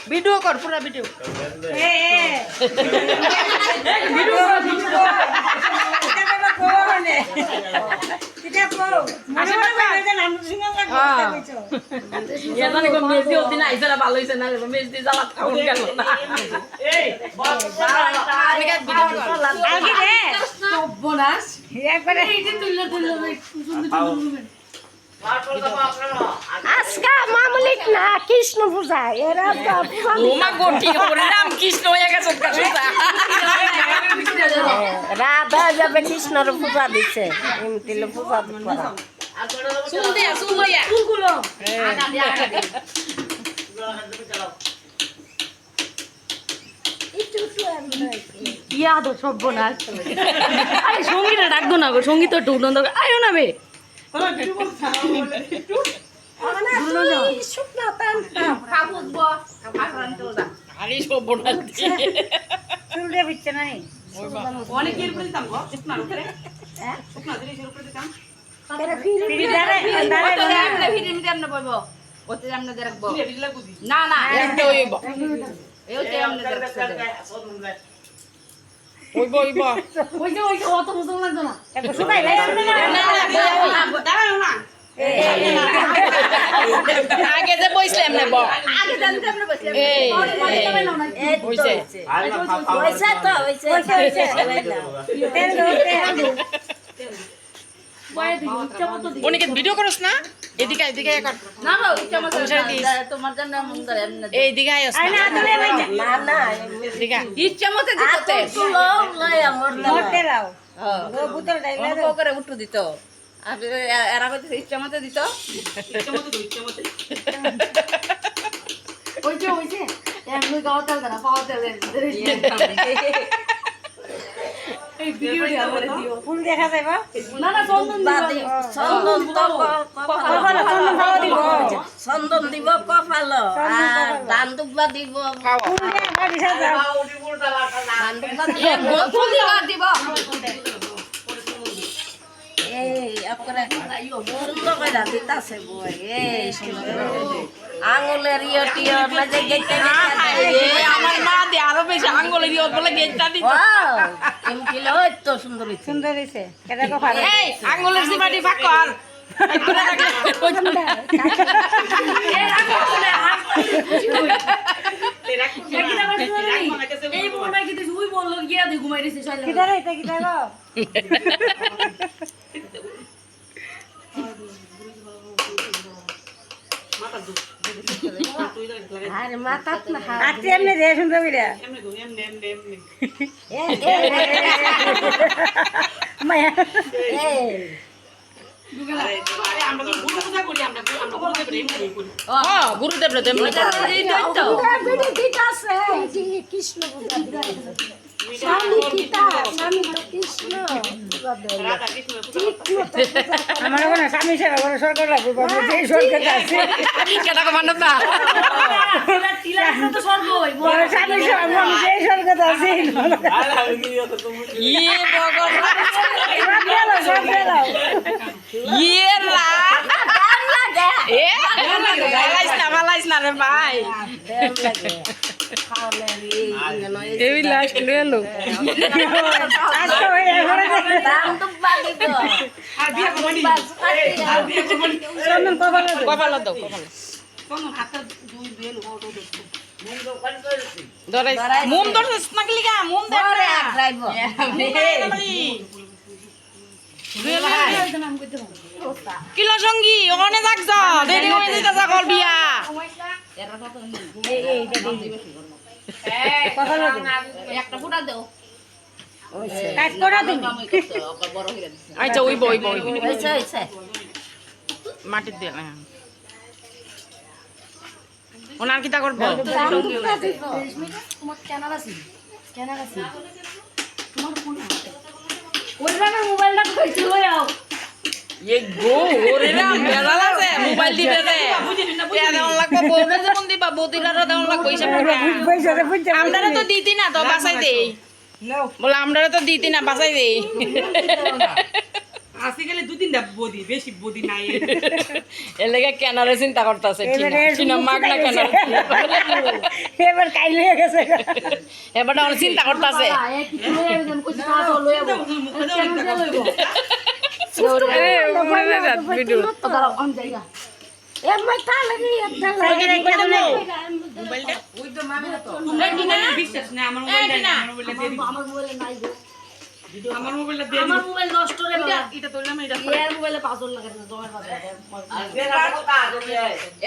Video কর পুরা video ভালো হয়েছে না মেজদি জ্বালা খাওয়া গেল না আজকা মামলিক না কৃষ্ণ পূজা এরা কৃষ্ণ হয়ে গেছে রাধা যাবে কৃষ্ণর পূজা দিচ্ছে এমতি পূজা করা ইয়াদ সর্বনাশ আরে সঙ্গীটা ডাকবো না গো সঙ্গীত একটু উন্নন্দ আয়ো না বে না না আগে যে বইছিলাম না আগে জানতে আমরা ভিডিও করছ না এদিকে এদিকে না না ইচ্ছা মতো তোমার জন্য এইদিকে আইস না না না এদিকে ইচ্ছা মতো দিতে তুলো লয় আমর মতে লাও ও বুতল ডাইলা করে উঠু দিত আর এরা কইতে ইচ্ছা মতো দিত ইচ্ছা মতো ওইছে এমনি গাওতাল না পাওয়াতে এই ভিডিওটি আমারে দিও ফুল দেখা যাইবা না না চন্দন দিব চন্দন দিব কপাল আর দান দুবলা দিব ফুল দেখা দিছা যাও দান দুবলা ফুল দিব এই আপরে সুন্দর কইরা দিতাছে বই এই সুন্দর আঙ্গুলের ইয়টিও না যে গেটটা আমার মা দে আরো বেশি আঙ্গুলের ইয়ট বলে গেটটা দিত এম কিলো তো সুন্দর হইছে কেডা কো ফারে এই আঙ্গুলের সিমাটি ফাক কর একবার রাখলে এই বোনা কি তুই বললো গিয়া দি ঘুমাই দিছিস চলে কিডা রে এটা কিডা গো আরে মাথা না আতে এমনি রে সুন্দর কইরা এমনি গো এমনি মায়া আমরা তো গুরু পূজা করি আমরা গুরুদেব রে এমনি তো দিটা আছে কৃষ্ণ পূজা স্বামী পিতা স্বামী তো কৃষ্ণ রাধা কৃষ্ণ আমার কোন স্বামী সেবা করে সরকার লাগবে বাবু যে সরকার আছে কেডা কো মানব না তিলা তো স্বর্গ হই বড় স্বামী সেবা আমি যে সরকার আছে ইয়ে ভগবান সব গেল ইয়ে লা দাম লাগে এ মালাইস না রে ভাই দাম লাগে খাওয়ালে এই লাস্ট লেলো আচ্ছা ভাই দাম তো বাড়ি তো আর বিয়া কোনি আর বিয়া কোনি চন্দন কপাল দাও চন্দন হাতে দুই বেল ওটো দে মুম দরছ নাকলি গা মুম দে রে ড্রাইভার কিলো সঙ্গী ওখানে যাকছ দেরি হয়ে যাইতা কল বিয়া একটা ফুটা দাও আচ্ছা ওই বই মাটির দিয়ে ওনার কিতা করবো তোমার স্ক্যানার আছে তোমার ফোন ওইভাবে মোবাইলটা কইতে লইও এ গো ওরে না বেজাল আছে মোবাইল দিবে রে কে দেন লাগবে বউরে যেমন দিবা বউদিলারে দেন লাগবে পয়সা আমরারে তো দিতি না তো বাঁচাই দেই বলে আমরারে তো দিতি না বাঁচাই দেই আসি গেলে 2-3টা বদি বেশি বদি নাই এর লেগে কেনারে চিন্তা করতেছে টিনা মাগনা কেনার এবার কাইল হয়ে গেছে এবার ওর চিন্তা করতেছে বিশ্বাস না আমার মোবাইলটা আমার মোবাইলটা দিয়ে আমার মোবাইল নষ্ট রে বাবা এটা তোরলাম এটা এর মোবাইলে পাসওয়ার্ড লাগাই না জমা পাবে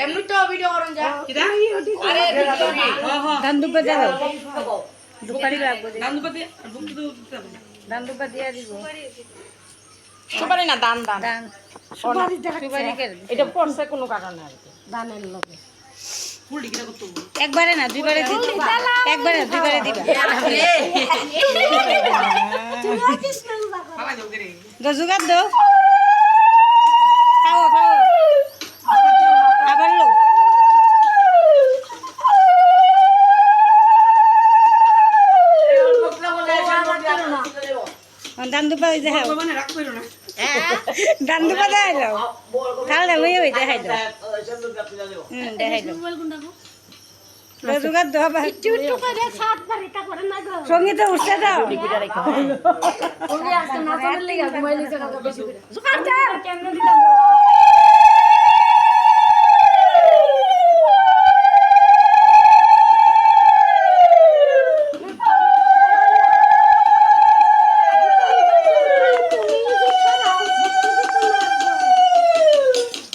এমনি তো ভিডিও করুন যা কিরা আরে ধান দুপা দাও দুপারি লাগবে নান্দুপাতি বুক তো ধান দুপা দিয়া দিব সুপারি না দান দান ধান সুপারি কে এটা পড়ছে কোনো কারণে আর কি ধানের লগে ফুল ডিকিটা করতে একবারে না দুইবারে দিবা একবারে দুইবারে দিবা খাওয়া যাও রে জোগাড় দাও খাও খাও আবার লো ধান দুপা ওই দেখাও মানে রাখ কইরো না ধান দুপা দেখাই দাও তাহলে লই ওই দেখাই দাও দেখাই দাও জোগাড় দাও আবার সঙ্গীতে উঠছে দাও ওরে আজকে নাচানোর লাগা ঘুমাই নিছে কালকে বেশি করে জোগাড় দাও কেমনে দিলাম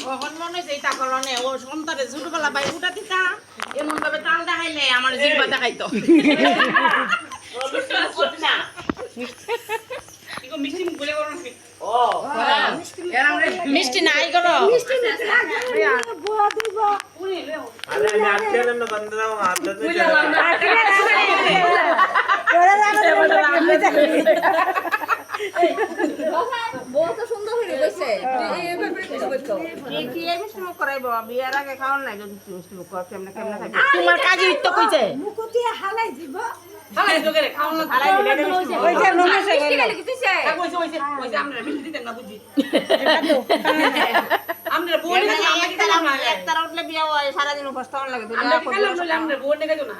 কখন মনে হইছে এটা করনে ও সন্তানে ছোটবেলা ভাই উঠা দিতা এমন ভাবে তাল দেখাইলে আমার জিহ্বা দেখাইতো ইগো মিষ্টি মুখ বলে করো না মিষ্টি নাই করো अरे मैं आपके लिए ना बंद रहा हूँ आप तो বহুত সুন্দর হয়ে গেছে এইভাবে কিছু করছো কি এই মিষ্টি মুখ করাইবো বিয়ার আগে খাওন নাই যদি মিষ্টি মুখ কর কেমনে কেমনে খাইবে তোমার কাজে তো কইছে খালাই তো করে খাও না হালাই দিলে মিষ্টি ওই যে নমেছে গেল কইছে আমরা মিষ্টি দিতেন না বুঝি আমরা বোন না আমাকে দিলাম না একতারা উঠলে বিয়া হয় সারা দিন উপস্থ হন লাগে আমরা খাইলাম না আমরা বোন না গাইতো না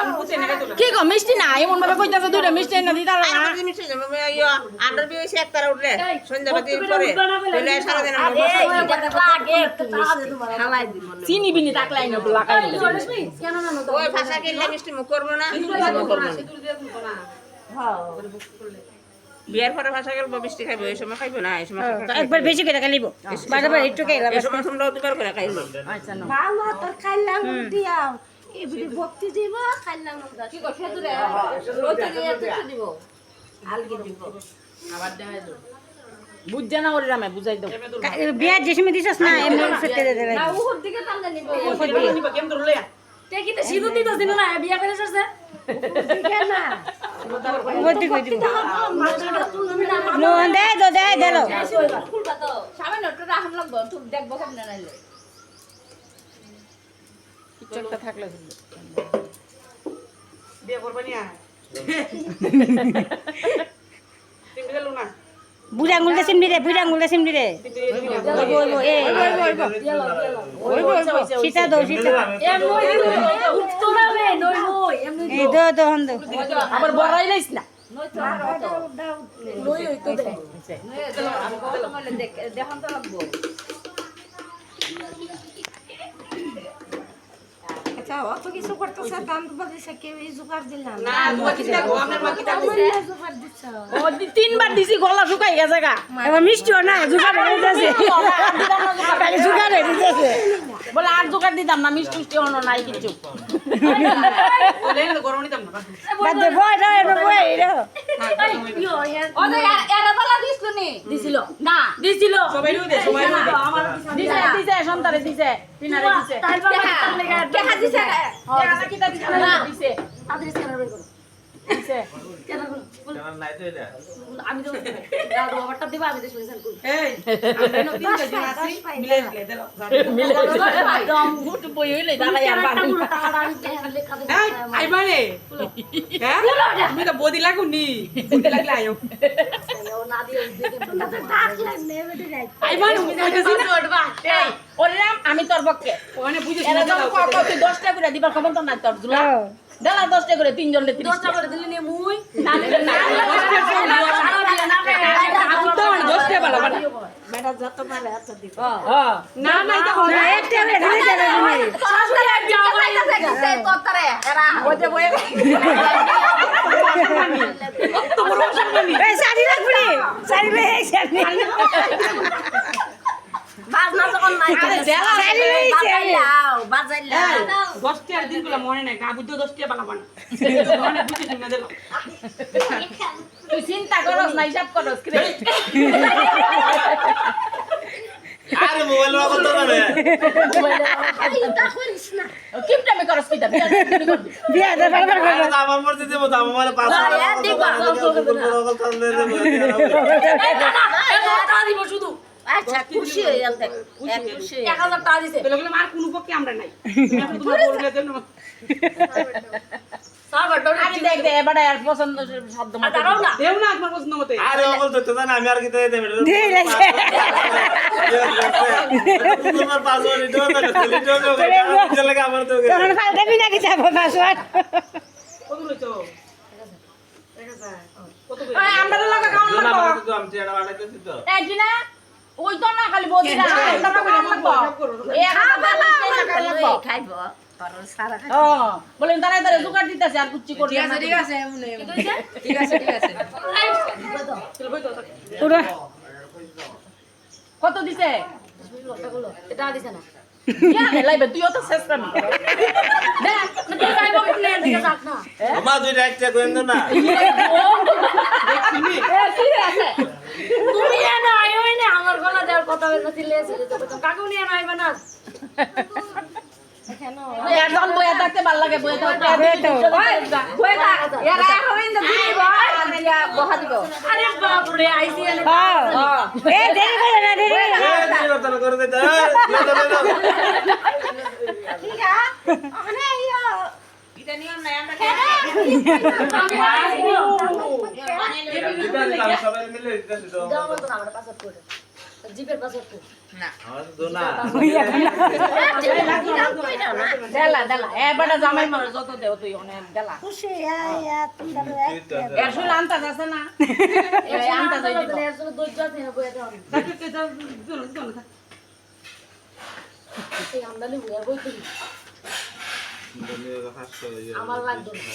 আমি বুঝে না গাইতো না কি গো মিষ্টি না এমন ভাবে কইতাছে দুইটা মিষ্টি না দিতা না মিষ্টি আন্ডার বিয়ে হইছে একতারা উঠলে সন্ধ্যাবাতি পরে তাহলে সারা দিন হালাই দিব চিনি বিনি তাকলাই না লাগাই কেন না ওই ভাষা কিনলে মিষ্টি মুখ করবো না সিঁদুর দিয়ে দিতো না বিয়ার পরে ভাষা গেল মিষ্টি খাইবো এই সময় খাইবো না এই সময় একবার বেশি করে খাইব বারবার একটু খাইলাম এই সময় তোমরা দুবার করে খাইবো আচ্ছা না বাবা তোর খাইলাম দিয়াও এবারে ভক্তি দিব খাইলাম কি কর খেতুরে ওইটা দিয়ে কিছু দিব আলগি দিব আবার দেখাই দাও বুঝছ না ওরে রামে বুঝাই দাও বিয়ার যে সময় দিছস না এমনি সত্যি দে দেবে না ওর দিকে টানলে নিব নিবা কেম তোর লয়া তে কি তো সিধু দিত দিন না বিয়া করে সরছে দিকে না বলতে কই দিব মাছটা তুমি না নো দে দো দে দেলো খুলবা তো সামনে ওটা রাখন লাগবো তুই দেখবো কেমনে নাইলে চোখটা থাকলে বিয়ে করবা নি আর তুমি গেল না বুড়া আঙ্গুলটা সিমডি রে বুড়া আঙ্গুলটা সিমডি রে ওইবো ওইবো এ সীতা দো সীতা এম নই উত্তরা মে নই নই এম নই এই দো দো হন দো আবার বড়াই লাইছ না নই তো নই হই তো দে নই আমি কথা বলে দেখান তো লাগবো আচ্ছা অত কিছু করতেছে দাম তো দিছে কেউ এই জোগাড় দিলাম না তোমার কি দেখো আপনার মা কি দেখো জোগাড় দিছ ও তিনবার দিছি গলা শুকাই গেছে গা এবার মিষ্টিও না জুগাড় হয়ে যাচ্ছে খালি জুগাড় হয়ে যাচ্ছে বলে আর জোগাড় দিতাম না মিষ্টি মিষ্টি অন্য নাই কিছু বলে না গরম নিতাম না বাদ দে বয় রে বয় রে ও তো এরা বলা দিছিল নি দিছিল না দিছিল সবাই দে সবাই দে দিছে দিছে সন্তারে দিছে তিনারে দিছে দেখা দিছে হ্যাঁ কিটা দিছে না দিছে তাদের স্ক্যানার বের করো দিছে কেমন নাই তো এটা আমি তো দাদু বাবারটা দিবা আমি তো শুনেছেন কই এই আমরা নো তিন জন আছি মিলে দিল দম গুট বই হইলে দাঁড়াই আর পানি টাকাটা আমি লেখা দেব এই আইবারে হ্যাঁ তুমি তো বদি লাগুনি বদি লাগলে আয়ো ও না দিয়ে দেখে টাকা নেবে তো যাই আইবারে তুমি কইতেছি না এই ওরে রাম আমি তোর পক্ষে ওখানে বুঝিস এরা না যখন কও তুই 10 টাকা করে দিবার খবর তো নাই তোর দুলা দালা 10 টাকা করে তিনজন রে 30 দশটা করে দিলি নে মুই না নিলে না দশটা বলা বলা বেটা যত পারে এত দিব হ্যাঁ না না এটা হবে একটা বেটা দিলে যাবে তুমি এই শাড়ি রাখবি শাড়ি লে শাড়ি বাজনা যখন নাই বাজাইলাও বাজাইলাও 10 টার দিনগুলো মনে নাই গা বুঝো 10 টাকা বানাবো না মনে বুঝিস না দিল তুই চিন্তা করস না হিসাব করস কি আরে মোবাইল রাখো তো না রে এটা করিস না কিপটা মে করস কি দাবি বিয়া দে বারবার আরে তো আমার মর্জি দেব তো আমার 500 শুধু আচ্ছা খুশি হয়ে গেল দেখ খুশি 1000 টাকা দিছে বলে গেলাম আর কোনো পক্ষে আমরা নাই তুমি এখন তোমার বললে দেন সাগর ডরে আমি দেখ দে এবারে আর পছন্দ শব্দ মত দাঁড়াও না দেও না তোমার পছন্দ মতে আরে ওগুলো তো জানা আমি আর কি তো দেব দিয়ে লাগছে তোমার পাসওয়ার্ড দিও না দিও লাগে আমার তো তখন পাল্টাবি নাকি যাব পাসওয়ার্ড কত লইছো 1000 কত করে এই আমরা তো লাগা কাউন্ট না করব আমি তো আমি এটা বানাইতেছি তো এই জিনা ওই তো না খালি বদিরা আমরা তো কাউন্ট করব এই টাকা লাগবো খাইব কারণ সারা খাই ও বলেন তারা তারা জোগাড় দিতেছে আর কুচ্চি করবে না ঠিক আছে ঠিক আছে চল বই তো পুরো কত দিছে এটা দিছে না ইয়া লাইবে তুইও তো শেষ করবি দেখ তুই খাইব প্লে দিকে যাক না আমা দুই একটা কইন না তুমি এনে আইও না আমার গলা দেওয়ার কথা হইলো ছিল তো কাকু নিয়ে আইবা না কেন একজন বইয়া থাকতে ভালো লাগে বইয়া থাকতে বইয়া থাক এরা হবেন তো দিব আর দিয়া বহা দিব আরে বাপ রে আইছি এনে এ দেরি করে না দেরি করে না। এই রতন করে দে ঠিক আছে মানে ইয়া এটা নিয়ম নাই আমরা সবাই মিলে দিতেছি তো দাও মত না আমার পাসওয়ার্ড করে জিপের পাসওয়ার্ড করে আমার তো না দেলা দেলা এবারে জামাই মার যত দেও তুই অনেক দেলা খুশি আয়া তোমরা এর শুল আনতা আছে না এই আনতা যাই দিব আসলে দইটা থেকে বইয়া দাও তাকে কে দাও চল সেই আমদানি বইয়া বই তুমি আমার লাগবে না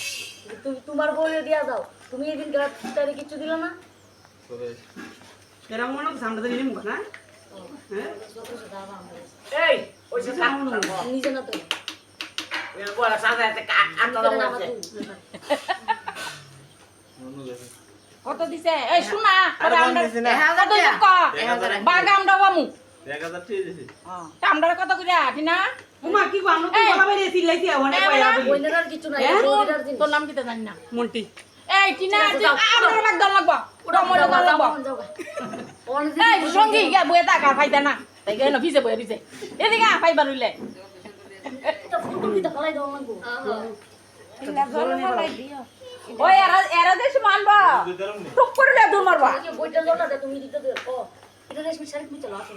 তুমি তোমার বইয়ে দিয়া দাও তুমি এদিন তারে কিছু দিল না এরা মনে হচ্ছে আমরা নিয়ে মুখ না হ্যাঁ এই ওই যে নিজে না তো এর বড় সাজাতে আনতা কত দিছে এই শুনা আরে আমরা কম দিছে না। কত ক বাগা আমরা বামু 1000 ঠিক দিছি তা আমরা কত কইরা ঠিনা উমা কি গো আমরা তো বলা বাইরে সিলাইছি অনেক পয়সা বইনের আর কিছু নাই বইনের দিন তোর নাম কি তা জানি না মন্টি এই টিনা আমরা বাগ দল লাগবো ওটা মরে দল লাগবো এই সঙ্গী গিয়া বইয়া টাকা পাইতা না তাই গেল ভিজে বইয়া দিছে এদিকে পাইবা রইলে ফুটু দিতে ফলাই দাও লাগবো ওই এরা দেশ মানবা টুক করে দূর মারবা বইটা জলটা তুমি দিতে দিও ও এটা রেশমি শাড়ি তুমি চলো আসো